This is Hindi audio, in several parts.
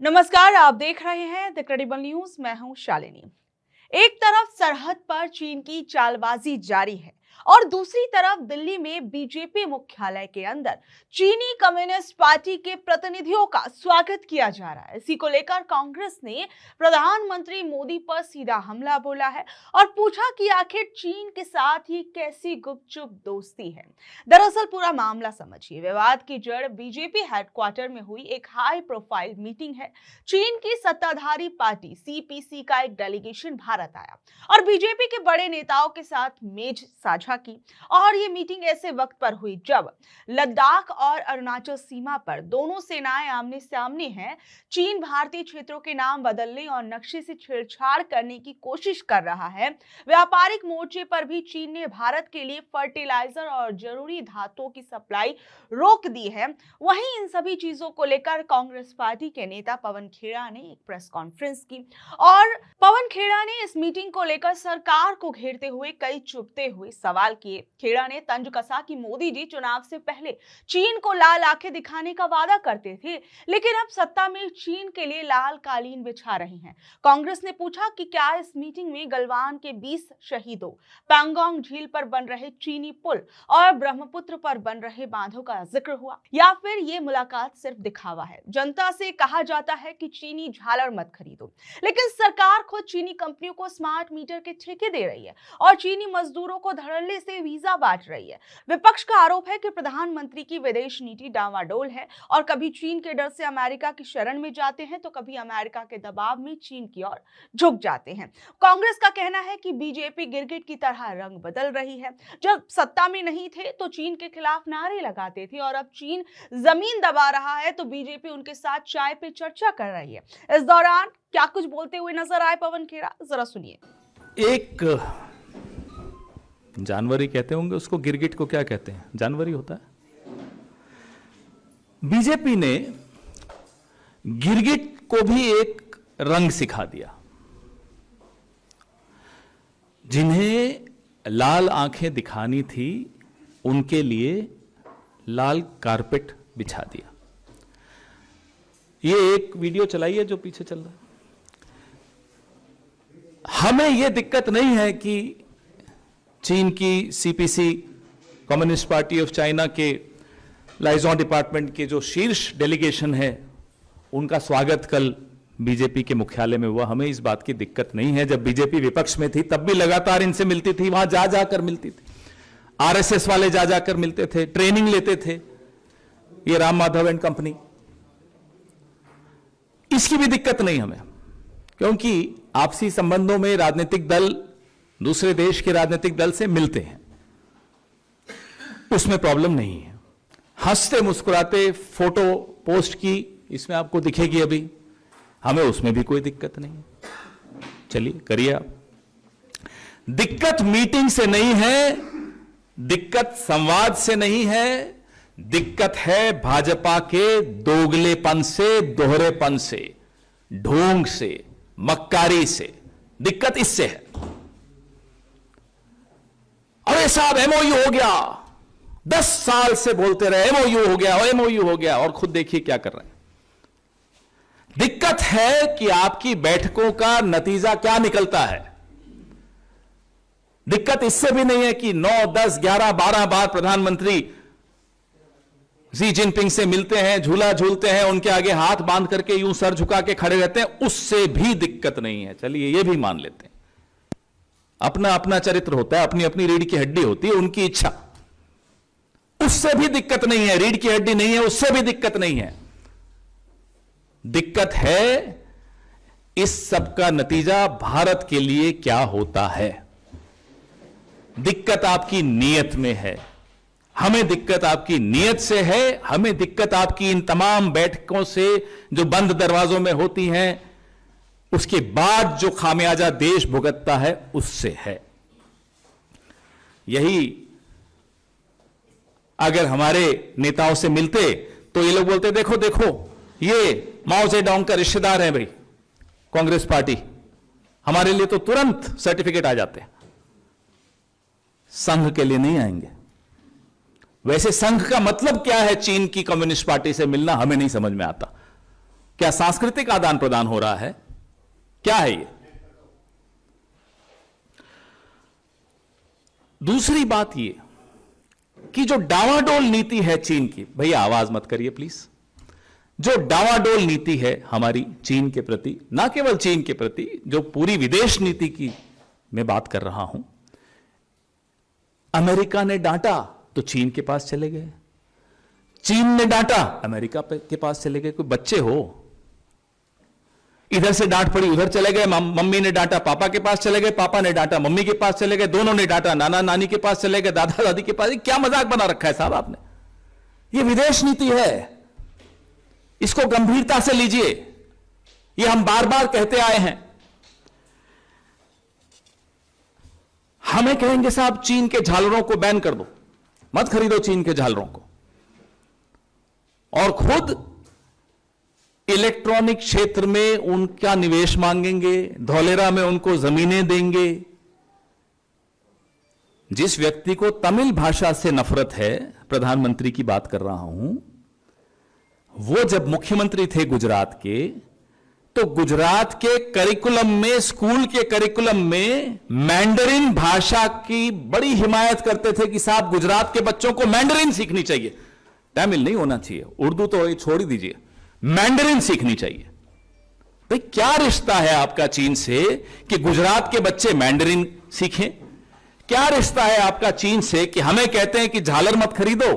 नमस्कार, आप देख रहे हैं द क्रेडिबल न्यूज। मैं हूं शालिनी। एक तरफ सरहद पर चीन की चालबाजी जारी है और दूसरी तरफ दिल्ली में बीजेपी मुख्यालय के अंदर चीनी कम्युनिस्ट पार्टी के प्रतिनिधियों का स्वागत किया जा रहा है। इसी को लेकर कांग्रेस ने प्रधानमंत्री मोदी पर सीधा हमला बोला है और पूछा कि आखिर चीन के साथ ये कैसी गुपचुप दोस्ती है। दरअसल पूरा मामला समझिए। विवाद की जड़ बीजेपी हेडक्वार्टर में हुई एक हाई प्रोफाइल मीटिंग है। चीन की सत्ताधारी पार्टी सीपीसी का एक डेलीगेशन भारत आया और बीजेपी के बड़े नेताओं के साथ मेज साझा की। और ये मीटिंग ऐसे वक्त पर हुई जब लद्दाख और अरुणाचल सीमा पर दोनों सेनाएं आमने सामने हैं। चीन भारतीय क्षेत्रों के नाम बदलने और नक्शे से छेड़छाड़ करने की कोशिश कर रहा है। व्यापारिक मोर्चे पर भी चीन ने भारत के लिए फर्टिलाइजर और जरूरी धातुओं की सप्लाई रोक दी है। वहीं इन सभी चीजों को लेकर कांग्रेस पार्टी के नेता पवन खेड़ा ने एक प्रेस कॉन्फ्रेंस की और पवन खेड़ा ने इस मीटिंग को लेकर सरकार को घेरते हुए कई चुभते हुए सवाल किए। खेड़ा ने तंज कसा कि मोदी जी चुनाव से पहले चीन को लाल आंखें दिखाने का वादा करते थे, लेकिन अब सत्ता में चीन के लिए लाल कालीन बिछा रहे हैं। कांग्रेस ने पूछा कि क्या इस मीटिंग में गलवान के 20 शहीदों, पैंगोंग झील पर बन रहे चीनी पुल और ब्रह्मपुत्र पर बन रहे बांधों का जिक्र हुआ, या फिर ये मुलाकात सिर्फ दिखावा है। जनता से कहा जाता है कि चीनी झालर मत खरीदो, लेकिन सरकार खुद चीनी कंपनियों को स्मार्ट मीटर के ठेके दे रही है और चीनी मजदूरों को धड़ल्ले से वीजा बांट रही है। विपक्ष का आरोप है कि प्रधानमंत्री की विदेश नीति डावाडोल है और कभी चीन के डर से अमेरिका की शरण में जाते हैं तो कभी अमेरिका के दबाव में चीन की ओर झुक जाते हैं। कांग्रेस का कहना है कि बीजेपी गिरगिट की तरह रंग बदल रही है। जब सत्ता में नहीं थे तो चीन के खिलाफ नारे लगाते थे और अब चीन जमीन दबा रहा है तो बीजेपी उनके साथ चाय पे चर्चा कर रही है। इस दौरान क्या कुछ बोलते हुए नजर आए पवन खेड़ा, जरा सुनिए। एक जानवरी कहते होंगे उसको, गिरगिट को क्या कहते हैं? जानवरी होता है। बीजेपी ने गिरगिट को भी एक रंग सिखा दिया। जिन्हें लाल आंखें दिखानी थी उनके लिए लाल कारपेट बिछा दिया। ये एक वीडियो चलाइए जो पीछे चल रहा है। हमें यह दिक्कत नहीं है कि चीन की CPC, communist party of China के लाइजॉन डिपार्टमेंट के जो शीर्ष डेलीगेशन है उनका स्वागत कल बीजेपी के मुख्यालय में हुआ। हमें इस बात की दिक्कत नहीं है। जब बीजेपी विपक्ष में थी तब भी लगातार इनसे मिलती थी, वहां जा जाकर मिलती थी। आरएसएस वाले जा जाकर मिलते थे, ट्रेनिंग लेते थे, ये राम माधव एंड कंपनी। इसकी भी दिक्कत नहीं हमें, क्योंकि आपसी संबंधों में राजनीतिक दल दूसरे देश के राजनीतिक दल से मिलते हैं, उसमें प्रॉब्लम नहीं है। हंसते मुस्कुराते फोटो पोस्ट की इसमें आपको दिखेगी अभी, हमें उसमें भी कोई दिक्कत नहीं है। चलिए करिए आप। दिक्कत मीटिंग से नहीं है, दिक्कत संवाद से नहीं है, दिक्कत है भाजपा के दोगलेपन से, दोहरेपन से, ढोंग से, मक्कारी से। दिक्कत इससे है। अरे साहब एमओयू हो गया, 10 साल से बोलते रहे एमओयू हो गया, एमओयू हो गया, और खुद देखिए क्या कर रहे हैं। दिक्कत है कि आपकी बैठकों का नतीजा क्या निकलता है। दिक्कत इससे भी नहीं है कि 9, 10, 11, 12 बार प्रधानमंत्री शी जिनपिंग से मिलते हैं, झूला झूलते हैं, उनके आगे हाथ बांध करके यूं सर झुका के खड़े रहते हैं, उससे भी दिक्कत नहीं है। चलिए ये भी मान लेते हैं। अपना अपना चरित्र होता है, अपनी अपनी रीढ़ की हड्डी होती है, उनकी इच्छा, उससे भी दिक्कत नहीं है। रीढ़ की हड्डी नहीं है, उससे भी दिक्कत नहीं है। दिक्कत है इस सब का नतीजा भारत के लिए क्या होता है। दिक्कत आपकी नीयत में है। हमें दिक्कत आपकी नीयत से है। हमें दिक्कत आपकी इन तमाम बैठकों से जो बंद दरवाजों में होती हैं, उसके बाद जो खामियाजा देश भुगतता है उससे है। यही अगर हमारे नेताओं से मिलते तो ये लोग बोलते देखो देखो ये माओ जेडोंग का रिश्तेदार है भाई कांग्रेस पार्टी, हमारे लिए तो तुरंत सर्टिफिकेट आ जाते हैं। संघ के लिए नहीं आएंगे। वैसे संघ का मतलब क्या है? चीन की कम्युनिस्ट पार्टी से मिलना हमें नहीं समझ में आता। क्या सांस्कृतिक आदान प्रदान हो रहा है? क्या है ये? दूसरी बात ये कि जो डावाडोल नीति है चीन की, भैया आवाज मत करिए प्लीज, जो डावाडोल नीति है हमारी चीन के प्रति, ना केवल चीन के प्रति, जो पूरी विदेश नीति की मैं बात कर रहा हूं, अमेरिका ने डांटा तो चीन के पास चले गए, चीन ने डांटा अमेरिका के पास चले गए। कोई बच्चे हो, इधर से डांट पड़ी उधर चले गए, मम्मी ने डांटा पापा के पास चले गए, पापा ने डांटा मम्मी के पास चले गए, दोनों ने डांटा नाना नानी के पास चले गए, दादा दादी के पास। क्या मजाक बना रखा है साहब आपने? ये विदेश नीति है, इसको गंभीरता से लीजिए। ये हम बार बार कहते आए हैं। हमें कहेंगे साहब चीन के झालरों को बैन कर दो, मत खरीदो चीन के झालरों को, और खुद इलेक्ट्रॉनिक क्षेत्र में उनका निवेश मांगेंगे, धौलेरा में उनको जमीनें देंगे। जिस व्यक्ति को तमिल भाषा से नफरत है, प्रधानमंत्री की बात कर रहा हूं, वो जब मुख्यमंत्री थे गुजरात के, तो गुजरात के करिकुलम में, स्कूल के करिकुलम में मैंडरिन भाषा की बड़ी हिमायत करते थे कि साहब गुजरात के बच्चों को मैंडरिन सीखनी चाहिए, तमिल नहीं होना चाहिए, उर्दू तो ये छोड़ ही दीजिए, मैंडरिन सीखनी चाहिए। भाई क्या रिश्ता है आपका चीन से कि गुजरात के बच्चे मैंडरिन सीखें? क्या रिश्ता है आपका चीन से कि हमें कहते हैं कि झालर मत खरीदो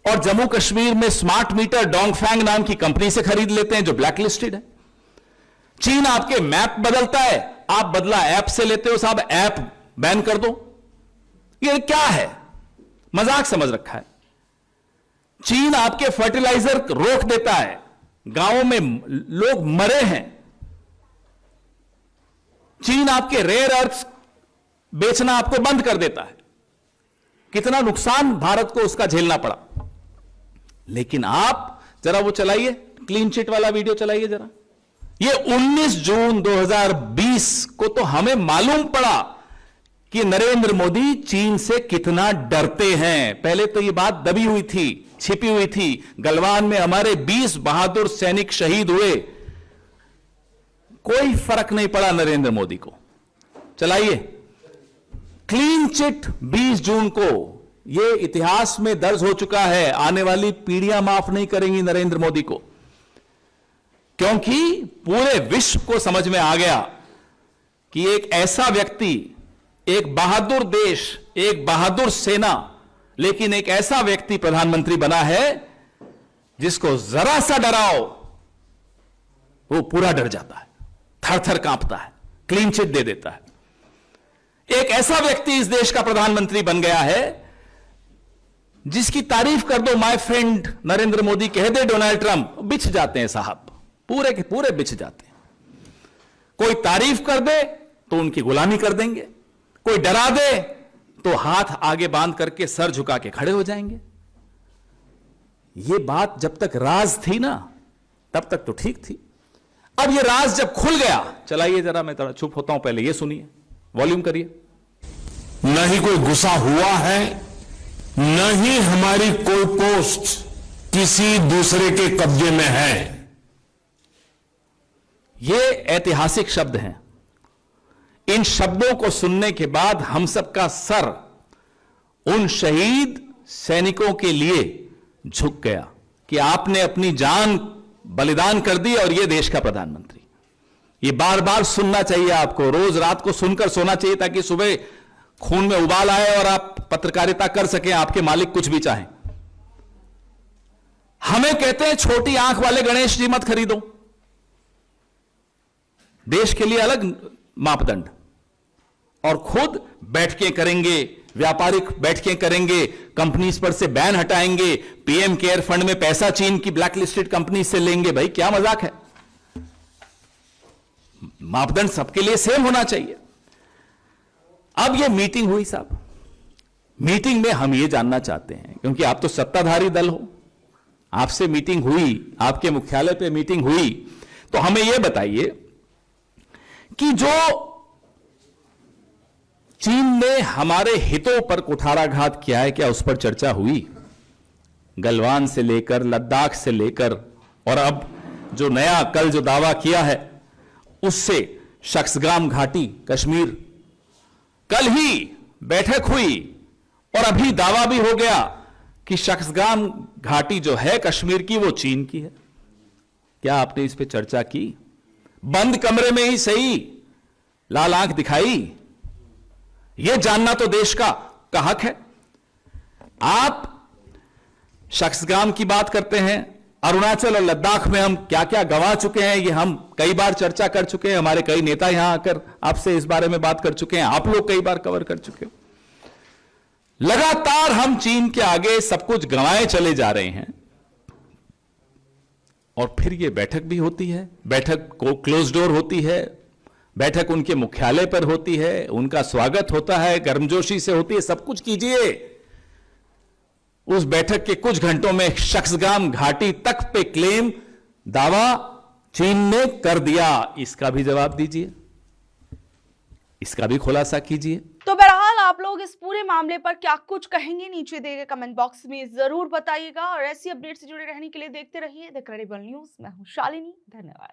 और जम्मू कश्मीर में स्मार्ट मीटर डोंगफैंग नाम की कंपनी से खरीद लेते हैं जो ब्लैक लिस्टेड है? चीन आपके मैप बदलता है, आप बदला ऐप से लेते हो, साहब ऐप बैन कर दो। ये क्या है? मजाक समझ रखा है। चीन आपके फर्टिलाइजर रोक देता है, गांवों में लोग मरे हैं। चीन आपके रेयर अर्थ बेचना आपको बंद कर देता है। कितना नुकसान भारत को उसका झेलना पड़ा। लेकिन आप जरा वो चलाइए, क्लीन चिट वाला वीडियो चलाइए जरा। ये 19 जून 2020 को तो हमें मालूम पड़ा कि नरेंद्र मोदी चीन से कितना डरते हैं। पहले तो ये बात दबी हुई थी, छिपी हुई थी। गलवान में हमारे 20 बहादुर सैनिक शहीद हुए, कोई फर्क नहीं पड़ा नरेंद्र मोदी को। चलाइए क्लीन चिट 20 जून को। यह इतिहास में दर्ज हो चुका है, आने वाली पीढ़ियां माफ नहीं करेंगी नरेंद्र मोदी को, क्योंकि पूरे विश्व को समझ में आ गया कि एक ऐसा व्यक्ति, एक बहादुर देश, एक बहादुर सेना, लेकिन एक ऐसा व्यक्ति प्रधानमंत्री बना है जिसको जरा सा डराओ वो पूरा डर जाता है, थर थर कांपता है, क्लीन चिट दे देता है। एक ऐसा व्यक्ति इस देश का प्रधानमंत्री बन गया है जिसकी तारीफ कर दो माय फ्रेंड नरेंद्र मोदी, कह दे डोनाल्ड ट्रंप, बिछ जाते हैं साहब, पूरे के पूरे बिछ जाते हैं। कोई तारीफ कर दे तो उनकी गुलामी कर देंगे, कोई डरा दे तो हाथ आगे बांध करके सर झुका के खड़े हो जाएंगे। यह बात जब तक राज थी ना, तब तक तो ठीक थी। अब यह राज जब खुल गया, चलाइए जरा, मैं थोड़ा चुप होता हूं, पहले यह सुनिए, वॉल्यूम करिए। न ही कोई गुस्सा हुआ है, न ही हमारी कोई पोस्ट किसी दूसरे के कब्जे में है। ये ऐतिहासिक शब्द हैं। इन शब्दों को सुनने के बाद हम सबका सर उन शहीद सैनिकों के लिए झुक गया कि आपने अपनी जान बलिदान कर दी और ये देश का प्रधानमंत्री। ये बार बार सुनना चाहिए आपको, रोज रात को सुनकर सोना चाहिए ताकि सुबह खून में उबाल आए और आप पत्रकारिता कर सकें, आपके मालिक कुछ भी चाहें। हमें कहते हैं छोटी आंख वाले गणेश जी मत खरीदो, देश के लिए अलग मापदंड, और खुद बैठकें करेंगे, व्यापारिक बैठकें करेंगे, कंपनीज पर से बैन हटाएंगे, पीएम केयर फंड में पैसा चीन की ब्लैक लिस्टेड कंपनी से लेंगे। भाई क्या मजाक है? मापदंड सबके लिए सेम होना चाहिए। अब यह मीटिंग हुई साहब, मीटिंग में हम यह जानना चाहते हैं, क्योंकि आप तो सत्ताधारी दल हो, आपसे मीटिंग हुई, आपके मुख्यालय पे मीटिंग हुई, तो हमें यह बताइए कि जो चीन ने हमारे हितों पर कुठाराघात किया है, क्या उस पर चर्चा हुई? गलवान से लेकर, लद्दाख से लेकर, और अब जो नया कल जो दावा किया है उससे शख्सगाम घाटी कश्मीर, कल ही बैठक हुई और अभी दावा भी हो गया कि शख्सगाम घाटी जो है कश्मीर की वो चीन की है। क्या आपने इस पे चर्चा की? बंद कमरे में ही सही, लाल आंख दिखाई? यह जानना तो देश का हक है। आप शख्सगाम की बात करते हैं, अरुणाचल और लद्दाख में हम क्या क्या गंवा चुके हैं ये हम कई बार चर्चा कर चुके हैं। हमारे कई नेता यहां आकर आपसे इस बारे में बात कर चुके हैं, आप लोग कई बार कवर कर चुके हो। लगातार हम चीन के आगे सब कुछ गंवाए चले जा रहे हैं और फिर ये बैठक भी होती है, बैठक को क्लोज डोर होती है, बैठक उनके मुख्यालय पर होती है, उनका स्वागत होता है, गर्मजोशी से होती है, सब कुछ कीजिए। उस बैठक के कुछ घंटों में शख्सगाम घाटी तक पे क्लेम दावा चीन ने कर दिया, इसका भी जवाब दीजिए, इसका भी खुलासा कीजिए। तो बहरहाल आप लोग इस पूरे मामले पर क्या कुछ कहेंगे, नीचे दिए गए कमेंट बॉक्स में जरूर बताइएगा और ऐसी अपडेट से जुड़े रहने के लिए देखते रहिए द क्रेडिबल न्यूज। मैं हूं शालिनी, धन्यवाद।